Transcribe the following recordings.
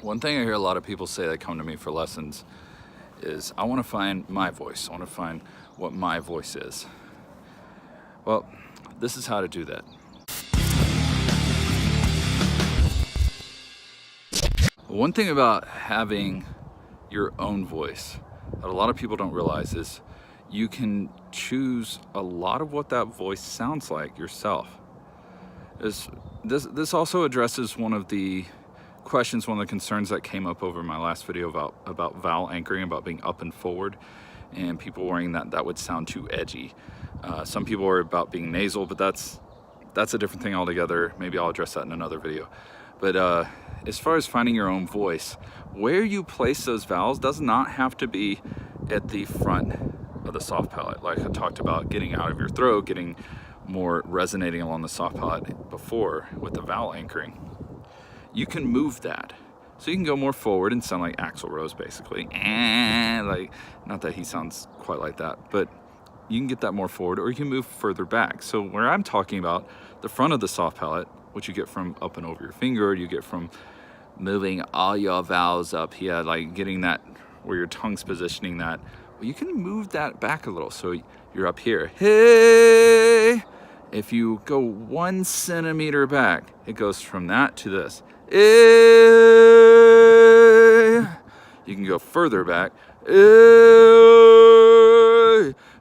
One thing I hear a lot of people say that come to me for lessons is, I want to find my voice. I want to find what my voice is. Well, this is how to do that. One thing about having your own voice that a lot of people don't realize is you can choose a lot of what that voice sounds like yourself. This also addresses one of the questions, one of the concerns that came up over my last video about vowel anchoring, about being up and forward, and people worrying that would sound too edgy. Some people are about being nasal, but that's a different thing altogether. Maybe I'll address that in another video. But as far as finding your own voice, where you place those vowels does not have to be at the front of the soft palate. Like I talked about, getting out of your throat, getting more resonating along the soft palate before with the vowel anchoring. You can move that. So you can go more forward and sound like Axl Rose, basically. Like, not that he sounds quite like that, but you can get that more forward, or you can move further back. So where I'm talking about the front of the soft palate, which you get from up and over your finger, you get from moving all your vowels up here, like getting that where your tongue's positioning that, well, you can move that back a little. So you're up here, hey. If you go 1 centimeter back, it goes from that to this. You can go further back.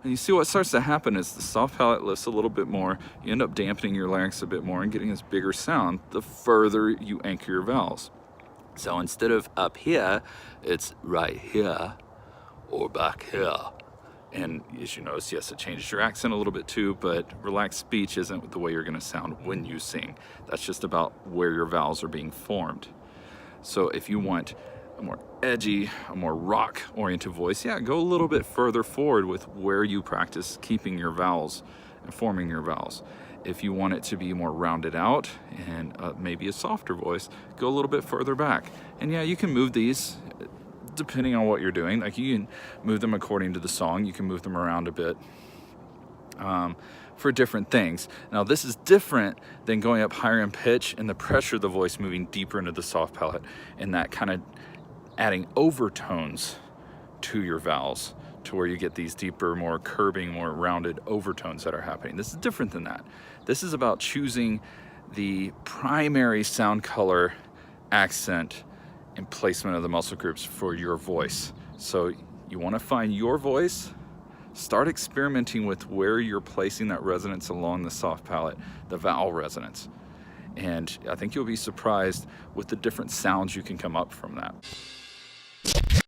And you see what starts to happen is the soft palate lifts a little bit more. You end up dampening your larynx a bit more and getting this bigger sound the further you anchor your vowels. So instead of up here, it's right here or back here. And as you notice, yes, it changes your accent a little bit too, but relaxed speech isn't the way you're gonna sound when you sing. That's just about where your vowels are being formed. So if you want a more edgy, a more rock-oriented voice, yeah, go a little bit further forward with where you practice keeping your vowels and forming your vowels. If you want it to be more rounded out and maybe a softer voice, go a little bit further back. And yeah, you can move these depending on what you're doing. Like, you can move them according to the song. You can move them around a bit for different things. Now, this is different than going up higher in pitch and the pressure of the voice moving deeper into the soft palate, and that kind of adding overtones to your vowels to where you get these deeper, more curbing, more rounded overtones that are happening. This is different than that. This is about choosing the primary sound color, accent, and placement of the muscle groups for your voice. So you want to find your voice, start experimenting with where you're placing that resonance along the soft palate, the vowel resonance. And I think you'll be surprised with the different sounds you can come up from that.